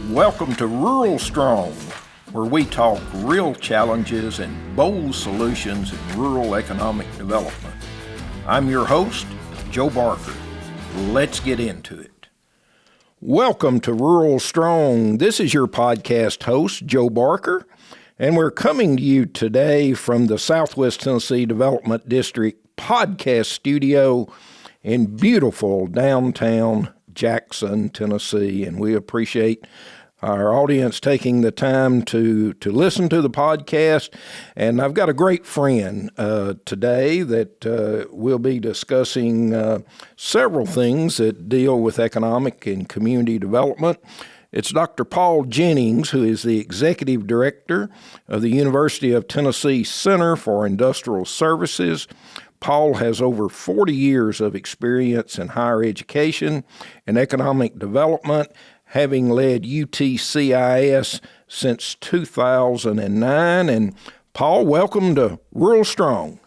Welcome to RuralStrong, where we talk real challenges and bold solutions in rural economic development. I'm your host, Joe Barker. Let's get into it. Welcome to RuralStrong. This is your podcast host, Joe Barker, and we're coming to you today from the Southwest Tennessee Development District podcast studio in beautiful downtown Jackson, Tennessee, and we appreciate our audience taking the time to listen to the podcast. And I've got a great friend today that we'll be discussing several things that deal with economic and community development. It's Dr. Paul Jennings, who is the Executive Director of the University of Tennessee Center for Industrial Services. Paul has over 40 years of experience in higher education and economic development, having led UTCIS since 2009. And Paul, welcome to RuralStrong.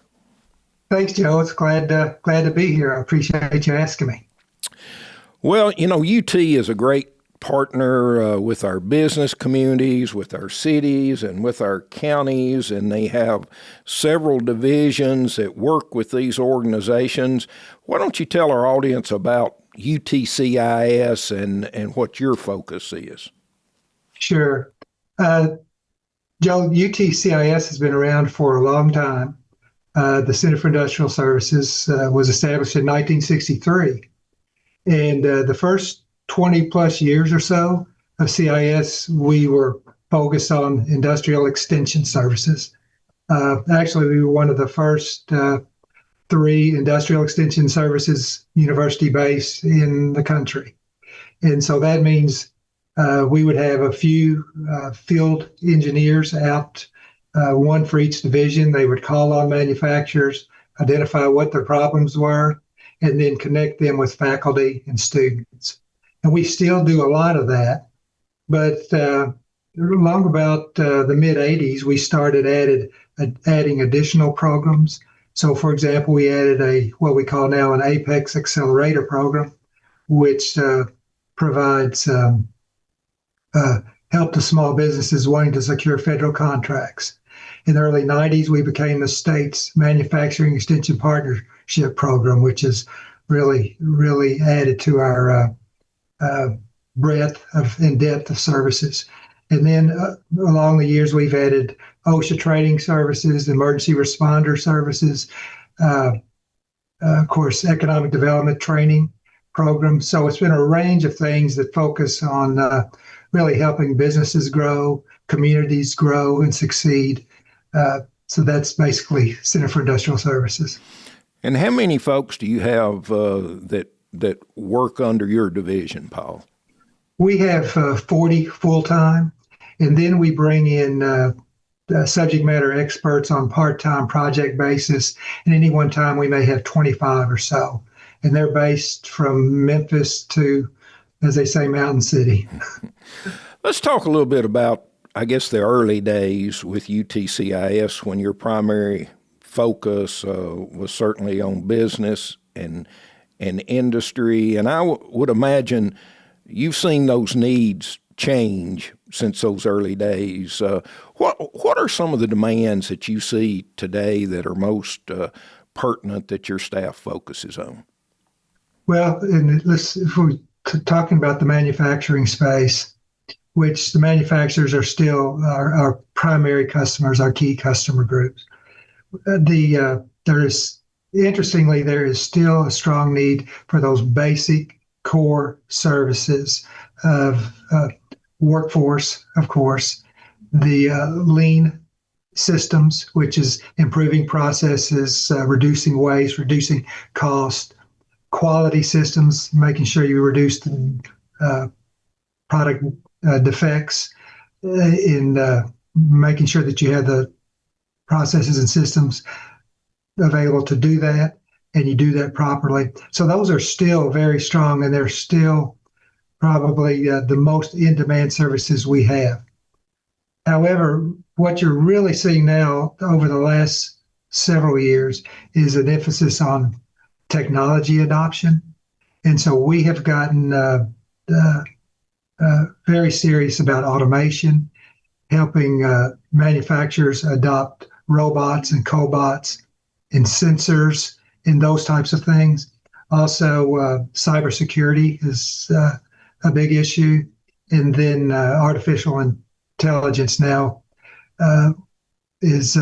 Thanks, Joe. It's glad to be here. I appreciate you asking me. Well, you know, UT is a great partner with our business communities, with our cities, and with our counties, and they have several divisions that work with these organizations. Why don't you tell our audience about UTCIS and what your focus is? Sure. Joe, UTCIS has been around for a long time. The Center for Industrial Services was established in 1963. And the first 20 plus years or so of CIS, we were focused on industrial extension services. Actually, we were one of the first three industrial extension services university-based in the country. And so that means we would have a few field engineers out, one for each division. They would call on manufacturers, identify what their problems were, and then connect them with faculty and students. And we still do a lot of that. But along about the mid-'80s, we started adding additional programs. So, for example, we added what we call now an Apex Accelerator program, which provides help to small businesses wanting to secure federal contracts. In the early 90s, we became the state's Manufacturing Extension Partnership Program, which has really added to our breadth and depth of services. And then along the years, we've added OSHA training services, emergency responder services, of course, economic development training programs. So it's been a range of things that focus on really helping businesses grow, communities grow and succeed. So that's basically Center for Industrial Services. And how many folks do you have that work under your division, Paul? We have 40 full-time, and then we bring in subject matter experts on part-time project basis. And any one time we may have 25 or so. And they're based from Memphis to, as they say, Mountain City. Let's talk a little bit about, I guess, the early days with UTCIS when your primary focus was certainly on business and industry. And I would imagine you've seen those needs change since those early days. What are some of the demands that you see today that are most pertinent that your staff focuses on? Well, if we're talking about the manufacturing space, which the manufacturers are still our primary customers, our key customer groups. Interestingly, there is still a strong need for those basic core services of workforce, of course, the lean systems, which is improving processes, reducing waste, reducing cost, quality systems, making sure you reduce the product defects, in making sure that you have the processes and systems available to do that, and you do that properly. So those are still very strong, and they're still probably the most in-demand services we have. However, what you're really seeing now over the last several years is an emphasis on technology adoption. And so we have gotten very serious about automation, helping manufacturers adopt robots and cobots and sensors and those types of things. Also, cybersecurity is a big issue. And then artificial intelligence now is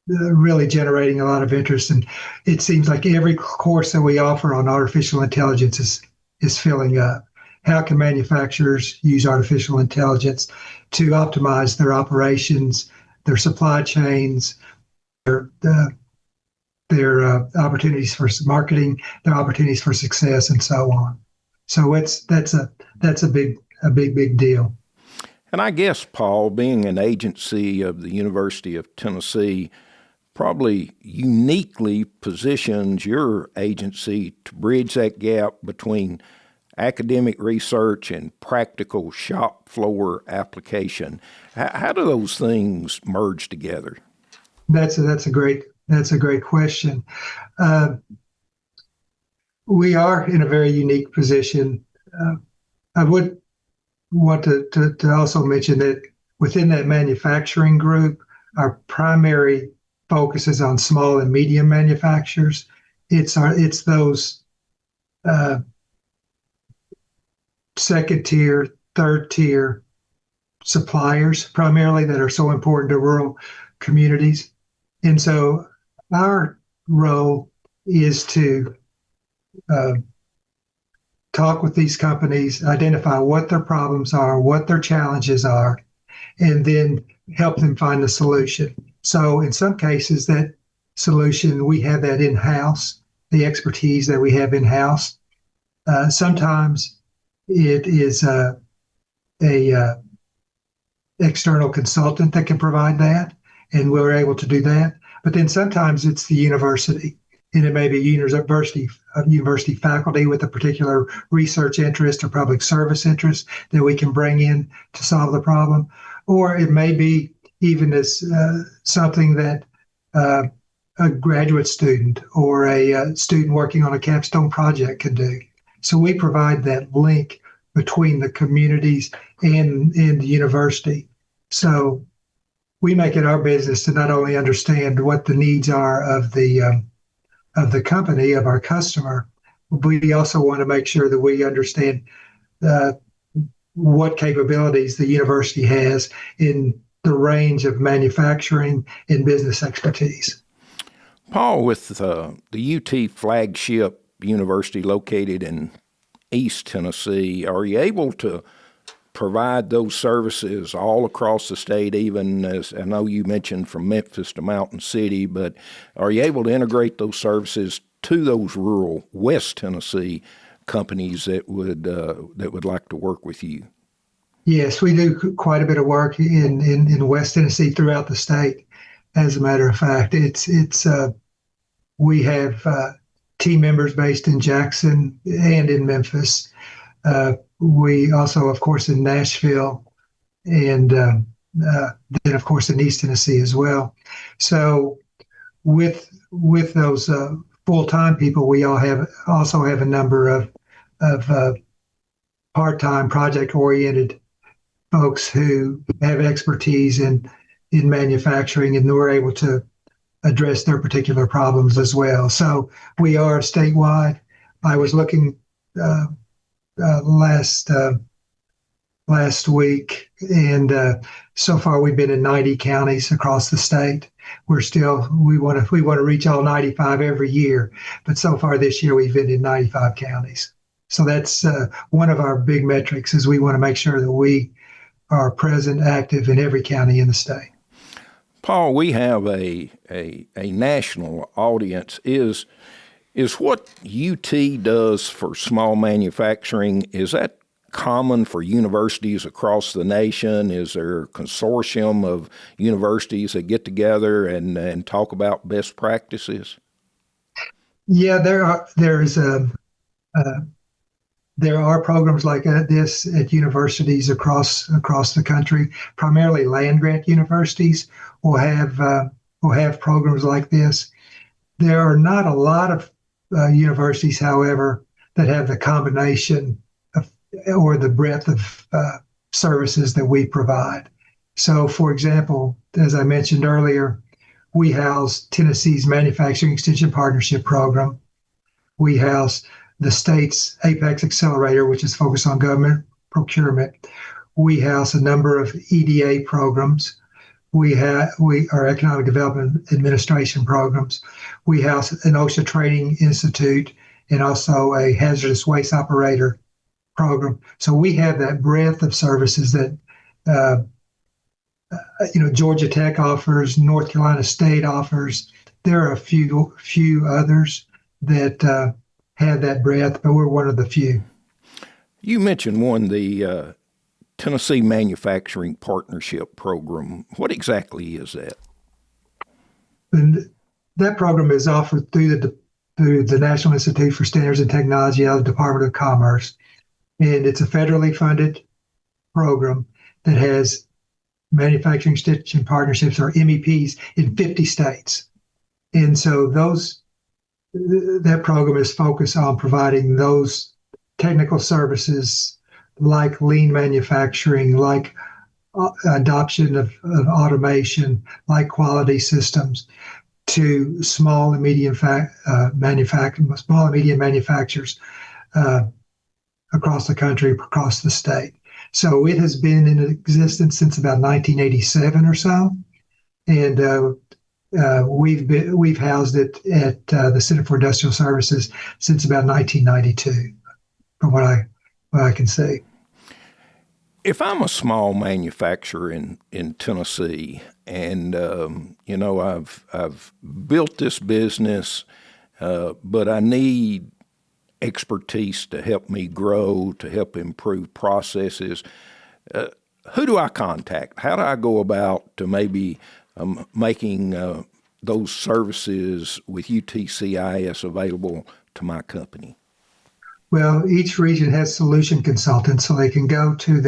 really generating a lot of interest. And it seems like every course that we offer on artificial intelligence is filling up. How can manufacturers use artificial intelligence to optimize their operations, their supply chains, their opportunities for marketing, their opportunities for success, and so on. So that's a big deal. And I guess, Paul, being an agency of the University of Tennessee probably uniquely positions your agency to bridge that gap between academic research and practical shop floor application. How do those things merge together? That's a great question. We are in a very unique position. I would want to also mention that within that manufacturing group, our primary focus is on small and medium manufacturers. It's those second tier, third tier suppliers primarily that are so important to rural communities. And so our role is to talk with these companies, identify what their problems are, what their challenges are, and then help them find a solution. So in some cases, that solution, we have that in-house, the expertise that we have in-house. Sometimes it is a external consultant that can provide that, and we're able to do that. But then sometimes it's the university, and it may be university faculty with a particular research interest or public service interest that we can bring in to solve the problem. Or it may be even as something that a graduate student or a student working on a capstone project can do. So we provide that link between the communities and the university. So we make it our business to not only understand what the needs are of the company, of our customer, but we also want to make sure that we understand what capabilities the university has in the range of manufacturing and business expertise. Paul, with the UT flagship university located in East Tennessee, are you able to provide those services all across the state, even as I know you mentioned from Memphis to Mountain City, but are you able to integrate those services to those rural West Tennessee companies that would like to work with you? Yes, we do quite a bit of work in West Tennessee throughout the state. As a matter of fact, we have team members based in Jackson and in Memphis. We also, of course, in Nashville, and then, of course, in East Tennessee as well. So, with those full-time people, we also have a number of part-time, project-oriented folks who have expertise in manufacturing, and we're able to address their particular problems as well. So we are statewide. I was looking last week, and so far we've been in 90 counties across the state. We want to reach all 95 every year, but so far this year we've been in 95 counties. So that's one of our big metrics, is we want to make sure that we are present, active in every county in the state. Paul, we have a national audience. Is what UT does for small manufacturing, is that common for universities across the nation? Is there a consortium of universities that get together and talk about best practices? Yeah, there are programs like this at universities across the country. Primarily land-grant universities will have programs like this. There are not a lot of universities, however, that have the combination or the breadth of services that we provide. So, for example, as I mentioned earlier, we house Tennessee's Manufacturing Extension Partnership Program. We house the state's Apex Accelerator, which is focused on government procurement. We house a number of EDA programs. We are Economic Development Administration programs. We house an OSHA Training Institute and also a hazardous waste operator program. So we have that breadth of services that Georgia Tech offers, North Carolina State offers. There are a few others that have that breadth, but we're one of the few. You mentioned one, the Tennessee Manufacturing Partnership Program. What exactly is that? And that program is offered through the National Institute for Standards and Technology out of the Department of Commerce. And it's a federally funded program that has manufacturing extension partnerships, or MEPs, in 50 states. And so that program is focused on providing those technical services like lean manufacturing, like adoption of automation, like quality systems to small and medium manufacturers across the country, across the state. So it has been in existence since about 1987 or so, and we've housed it at the Center for Industrial Services since about 1992, from what I can see. If I'm a small manufacturer in Tennessee, and I've built this business, but I need expertise to help me grow, to help improve processes, who do I contact? How do I go about to maybe making those services with UTCIS available to my company? Well, each region has solution consultants, so they can go to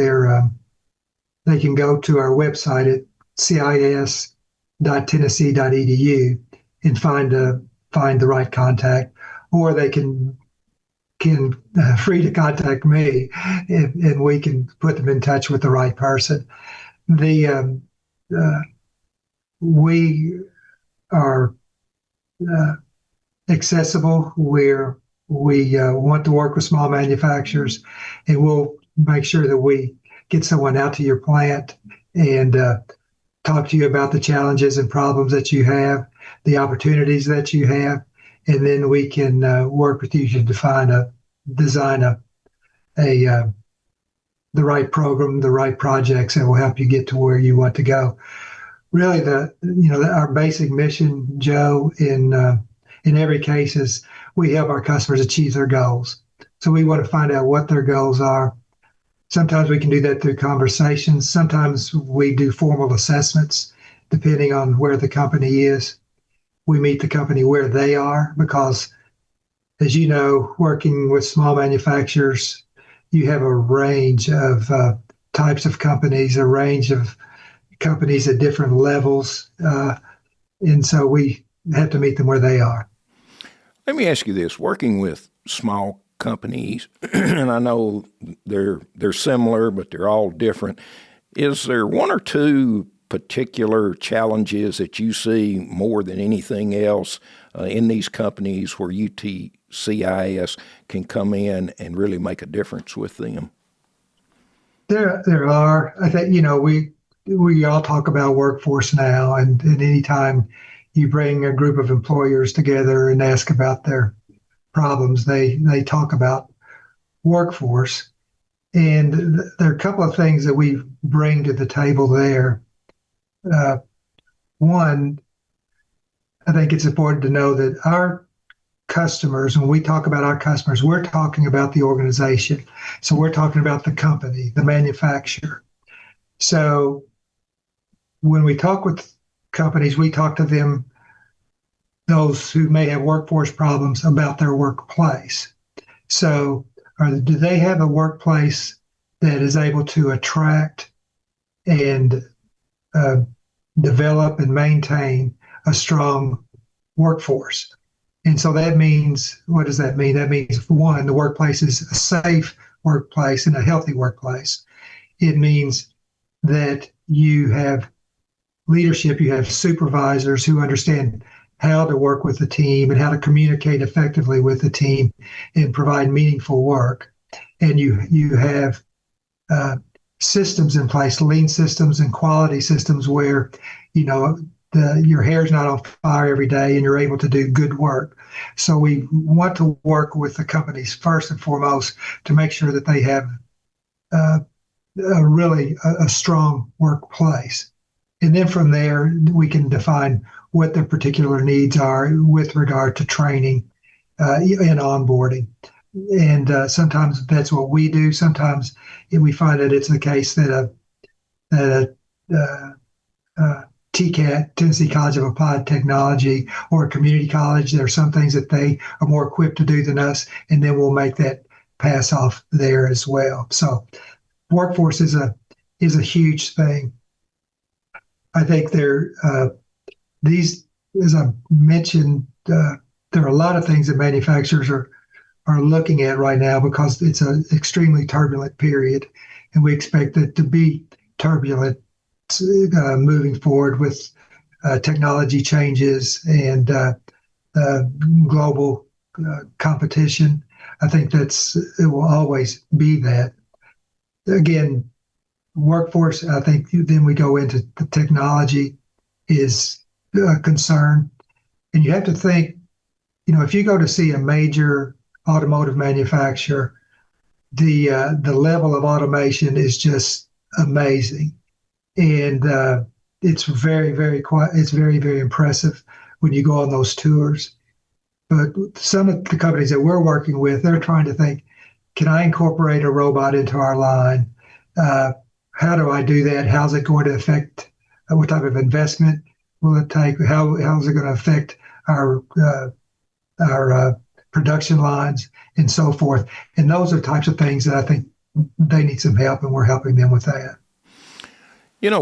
our website at cis.tennessee.edu and find the right contact, or they can free to contact me, and we can put them in touch with the right person. We are accessible. We want to work with small manufacturers, and we'll make sure that we get someone out to your plant and talk to you about the challenges and problems that you have, the opportunities that you have, and then we can work with you to design the right program, the right projects that will help you get to where you want to go. Really, our basic mission, Joe, in every case is we help our customers achieve their goals. So we want to find out what their goals are. Sometimes we can do that through conversations. Sometimes we do formal assessments, depending on where the company is. We meet the company where they are because, as you know, working with small manufacturers, you have a range of types of companies, a range of companies at different levels. And so we have to meet them where they are. Let me ask you this. Working with small companies, and I know they're similar, but they're all different. Is there one or two particular challenges that you see more than anything else in these companies where UTCIS can come in and really make a difference with them? There are. I think, we all talk about workforce now, and anytime you bring a group of employers together and ask about their problems, they talk about workforce. And there are a couple of things that we bring to the table there. One, I think it's important to know that our customers, when we talk about our customers, we're talking about the organization. So we're talking about the company, the manufacturer. So when we talk with companies, we talk to them, those who may have workforce problems, about their workplace. So do they have a workplace that is able to attract and develop and maintain a strong workforce? And so that means, what does that mean? That means, one, the workplace is a safe workplace and a healthy workplace. It means that you have leadership, you have supervisors who understand how to work with the team and how to communicate effectively with the team and provide meaningful work. And you have systems in place, lean systems and quality systems where, your hair's not on fire every day and you're able to do good work. So we want to work with the companies first and foremost to make sure that they have a strong workplace. And then from there, we can define what their particular needs are with regard to training and onboarding. And sometimes that's what we do. Sometimes we find that it's the case that a TCAT, Tennessee College of Applied Technology, or a community college, there are some things that they are more equipped to do than us, and then we'll make that pass off there as well. So workforce is a huge thing. I think as I mentioned, there are a lot of things that manufacturers are looking at right now because it's an extremely turbulent period, and we expect it to be turbulent moving forward with technology changes and global competition. I think it will always be that. Again, workforce, I think then we go into the technology is a concern. And you have to think, if you go to see a major automotive manufacturer, the level of automation is just amazing. And it's very, very it's very, very impressive when you go on those tours. But some of the companies that we're working with, they're trying to think, can I incorporate a robot into our line? How do I do that? How's it going to affect, what type of investment will it take? How is it going to affect our production lines and so forth? And those are types of things that I think they need some help, and we're helping them with that.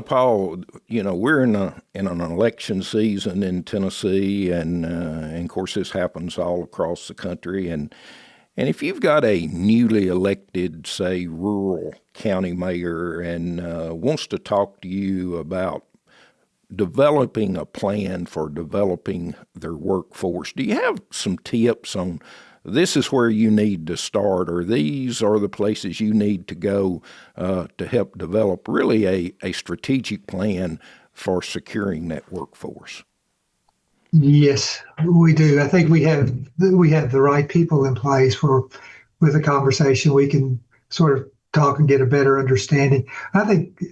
Paul, we're in an election season in Tennessee, and of course this happens all across the country. And if you've got a newly elected, say, rural county mayor and wants to talk to you about developing a plan for developing their workforce, do you have some tips on this is where you need to start, or these are the places you need to go to help develop really a strategic plan for securing that workforce? Yes, we do. I think we have the right people in place with a conversation. We can sort of talk and get a better understanding, I think,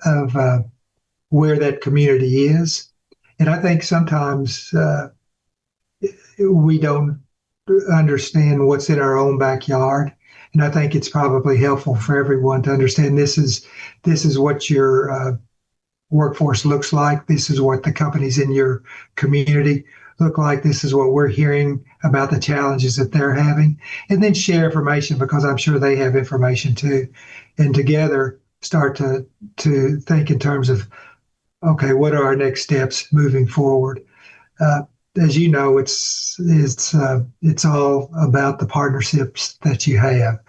of where that community is. And I think sometimes we don't understand what's in our own backyard. And I think it's probably helpful for everyone to understand this is what your workforce looks like. This is what the companies in your community look like. This is what we're hearing about the challenges that they're having. And then share information, because I'm sure they have information too. And together start to think in terms of, okay, what are our next steps moving forward? As you know, it's all about the partnerships that you have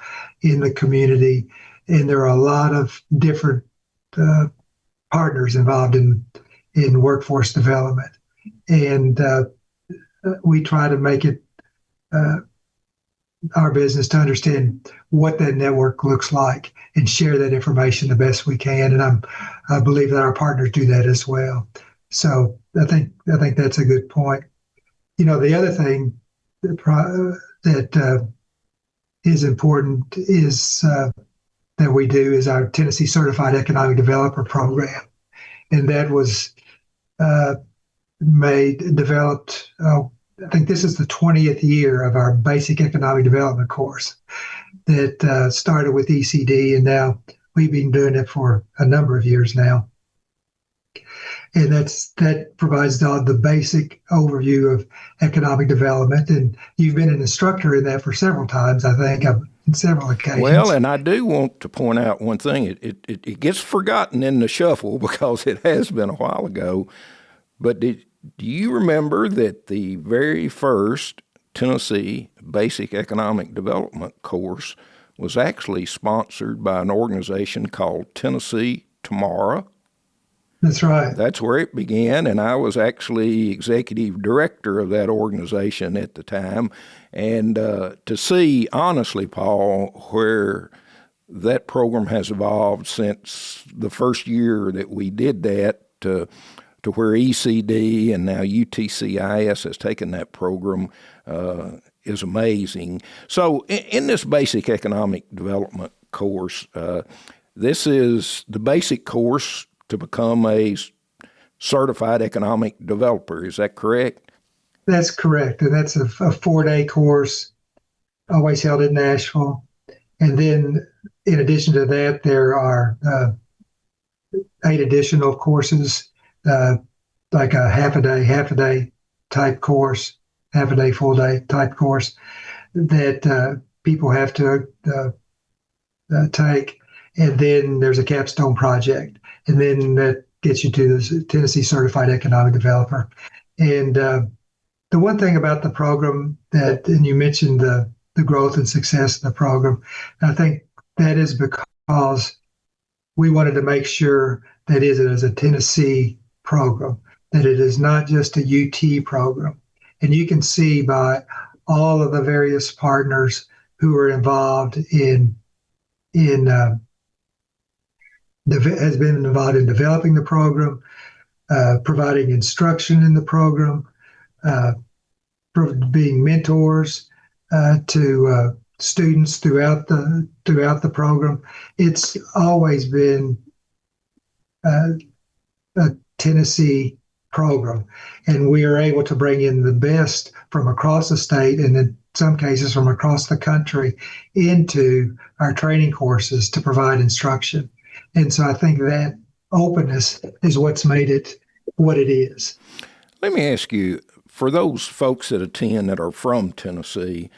in the community, and there are a lot of different partners involved in workforce development, and we try to make it our business to understand what that network looks like and share that information the best we can. And I believe that our partners do that as well. So I think that's a good point. The other thing that is important is that we do is our Tennessee Certified Economic Developer Program, and that was developed. I think this is the 20th year of our basic economic development course that started with ECD, and now we've been doing it for a number of years now. And that provides the basic overview of economic development. And you've been an instructor in that for several times, I think, on several occasions. Well, and I do want to point out one thing. It gets forgotten in the shuffle because it has been a while ago. But do you remember that the very first Tennessee Basic Economic Development course was actually sponsored by an organization called Tennessee Tomorrow. That's right. That's where it began, and I was actually executive director of that organization at the time. And to see, honestly, Paul, where that program has evolved since the first year that we did that to where ECD and now UTCIS has taken that program is amazing. So in this basic economic development course, this is the basic course to become a certified economic developer. Is that correct? That's correct. And that's a 4-day course, always held in Nashville. And then in addition to that, there are 8 additional courses, like a half a day type course, half a day, full day type course that people have to take. And then there's a capstone project. And then that gets you to the Tennessee Certified Economic Developer. And the one thing about the program and you mentioned the growth and success of the program, I think that is because we wanted to make sure that it is a Tennessee program, that it is not just a UT program. And you can see by all of the various partners who are involved has been involved in developing the program, providing instruction in the program, being mentors to students throughout the program. It's always been a Tennessee program, and we are able to bring in the best from across the state and in some cases from across the country into our training courses to provide instruction. And so I think that openness is what's made it what it is. Let me ask you, for those folks that attend that are from Tennessee,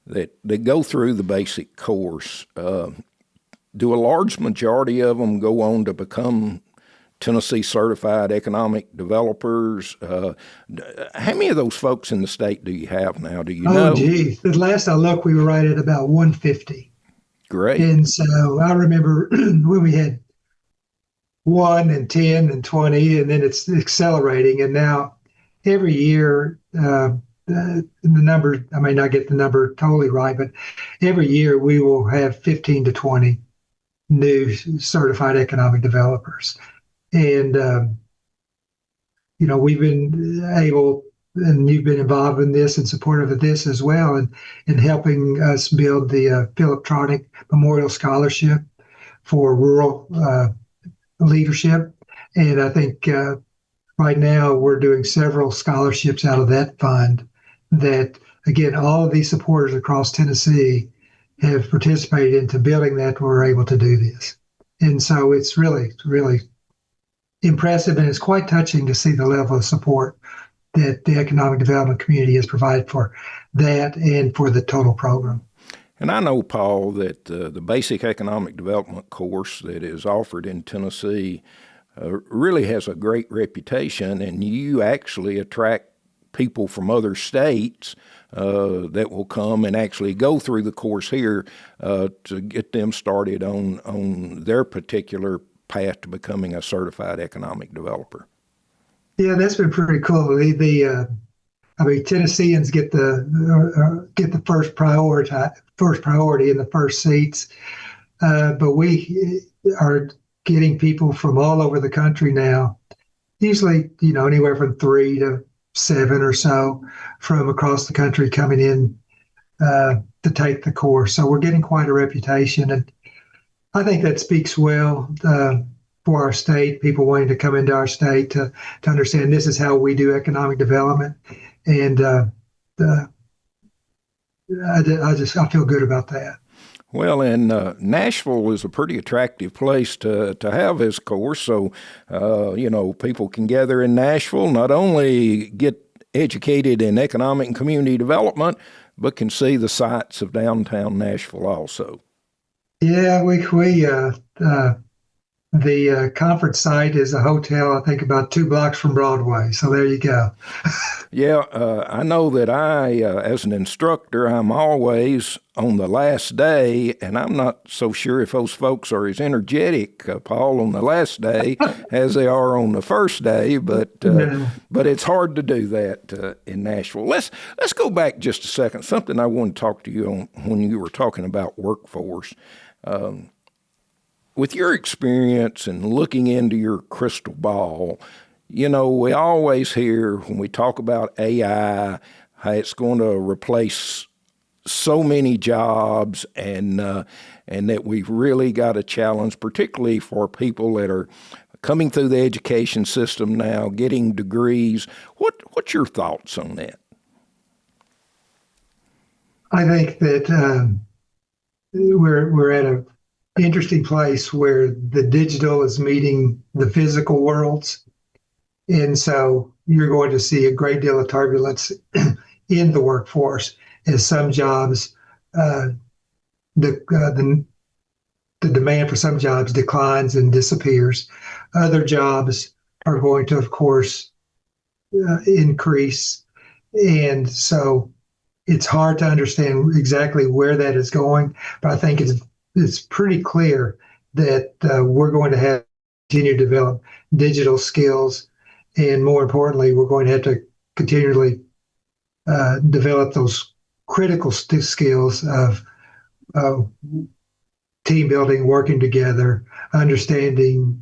that go through the basic course, do a large majority of them go on to become Tennessee certified economic developers? How many of those folks in the state do you have now? Do you know? Oh, geez. At last I looked, we were right at about 150. Great. And so I remember when we had 1 and 10 and 20, and then it's accelerating. And now every year, the number, I may not get the number totally right, but every year we will have 15 to 20 new certified economic developers. And, we've been able, and you've been involved in this and supportive of this as well, and in helping us build the Philip Tronick Memorial Scholarship for rural leadership. And I think right now we're doing several scholarships out of that fund that, again, all of these supporters across Tennessee have participated into building that. We're able to do this. And so it's really, really impressive, and it's quite touching to see the level of support that the economic development community has provided for that and for the total program. And I know, Paul, that the basic economic development course that is offered in Tennessee really has a great reputation, and you actually attract people from other states that will come and actually go through the course here to get them started on their particular path to becoming a certified economic developer. Yeah, that's been pretty cool. Tennesseans get the first priority in the first seats, but we are getting people from all over the country now. Usually, anywhere from 3 to 7 or so from across the country coming in to take the course. So we're getting quite a reputation, and I think that speaks well for our state, people wanting to come into our state to understand this is how we do economic development. And I feel good about that. Well, and Nashville is a pretty attractive place to have this course. So, people can gather in Nashville, not only get educated in economic and community development, but can see the sights of downtown Nashville also. Yeah, we The conference site is a hotel, I think, about 2 blocks from Broadway. So there you go. Yeah, I know that as an instructor, I'm always on the last day, and I'm not so sure if those folks are as energetic, Paul, on the last day as they are on the first day. But Yeah. it's hard to do that in Nashville. Let's go back just a second. Something I want to talk to you on when you were talking about workforce. With your experience and looking into your crystal ball, we always hear when we talk about AI, how it's going to replace so many jobs, and that we've really got a challenge, particularly for people that are coming through the education system now, getting degrees. What's your thoughts on that? I think that we're at an interesting place where the digital is meeting the physical worlds. And so you're going to see a great deal of turbulence in the workforce as some jobs, the demand for some jobs declines and disappears. Other jobs are going to, of course, increase. And so it's hard to understand exactly where that is going, but I think it's pretty clear that we're going to have to continue to develop digital skills, and more importantly, we're going to have to continually develop those critical skills of team building, working together, understanding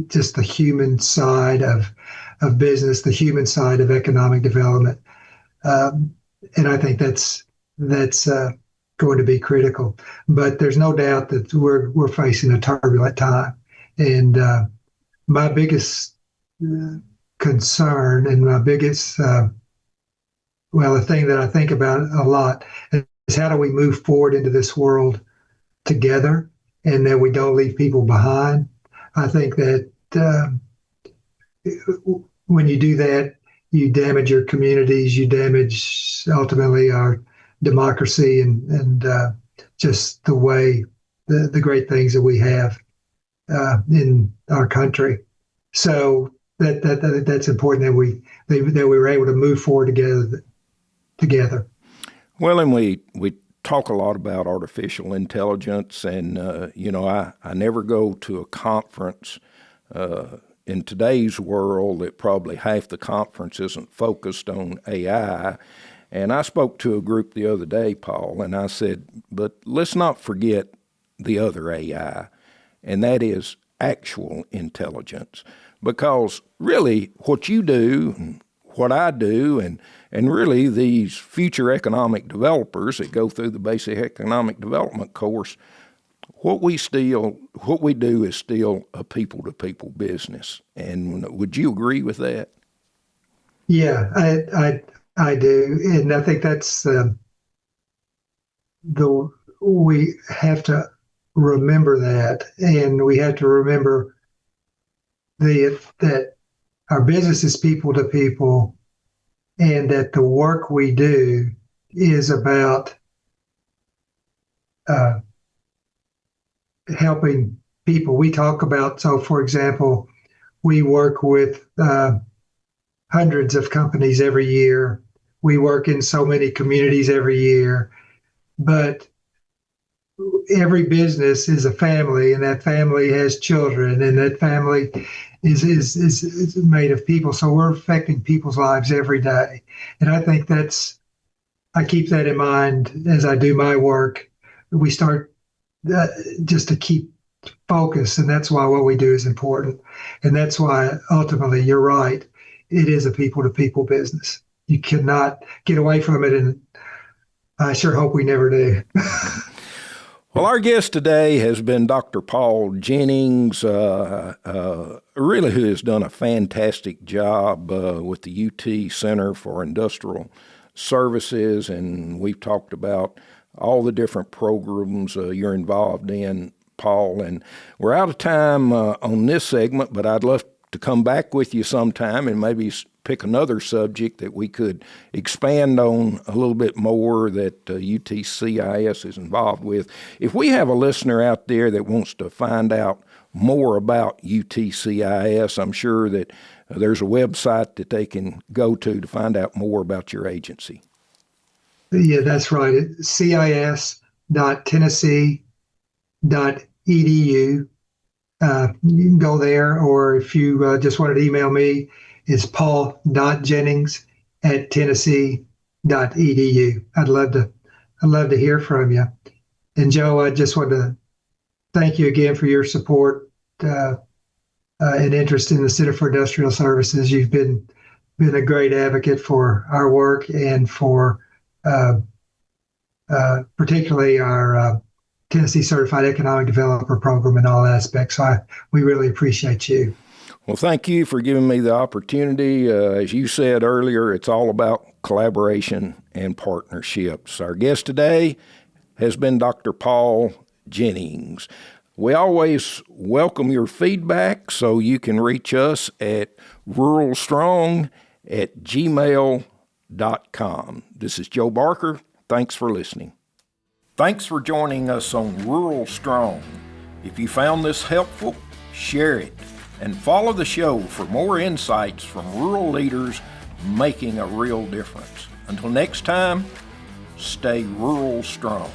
just the human side of business, the human side of economic development. And I think that's going to be critical. But there's no doubt that we're facing a turbulent time. And my biggest concern and my biggest, the thing that I think about a lot is how do we move forward into this world together and that we don't leave people behind. I think that when you do that, you damage your communities, you damage ultimately our democracy and just the way the great things that we have in our country. So that's important that we were able to move forward together. Well, and we talk a lot about artificial intelligence, and I never go to a conference in today's world that probably half the conference isn't focused on AI. And I spoke to a group the other day, Paul, and I said, but let's not forget the other AI, and that is actual intelligence. Because really what you do, and what I do, and really these future economic developers that go through the basic economic development course, what we do is still a people-to-people business. And would you agree with that? Yeah, I do, and I think that's we have to remember that, and we have to remember that our business is people to people, and that the work we do is about helping people. We talk about, so for example, we work with hundreds of companies every year. We work in so many communities every year, but every business is a family, and that family has children, and that family is made of people. So we're affecting people's lives every day. And I think I keep that in mind as I do my work. We start just to keep focus, and that's why what we do is important. And that's why ultimately you're right. It is a people-to-people business. You cannot get away from it, and I sure hope we never do. Well, our guest today has been Dr. Paul Jennings, really who has done a fantastic job with the UT Center for Industrial Services, and we've talked about all the different programs you're involved in, Paul. And we're out of time on this segment, but I'd love to come back with you sometime and maybe pick another subject that we could expand on a little bit more that UTCIS is involved with. If we have a listener out there that wants to find out more about UTCIS, I'm sure that there's a website that they can go to find out more about your agency. Yeah, that's right. It's cis.tennessee.edu. You can go there, or if you just wanted to email me, it's paul.jennings@tennessee.edu. I'd love to hear from you. And Joe, I just want to thank you again for your support and interest in the Center for Industrial Services. You've been a great advocate for our work and for particularly our Tennessee Certified Economic Developer Program in all aspects. So we really appreciate you. Well, thank you for giving me the opportunity. As you said earlier, it's all about collaboration and partnerships. Our guest today has been Dr. Paul Jennings. We always welcome your feedback, so you can reach us at ruralstrong@gmail.com. This is Joe Barker. Thanks for listening. Thanks for joining us on Rural Strong. If you found this helpful, share it and follow the show for more insights from rural leaders making a real difference. Until next time, stay rural strong.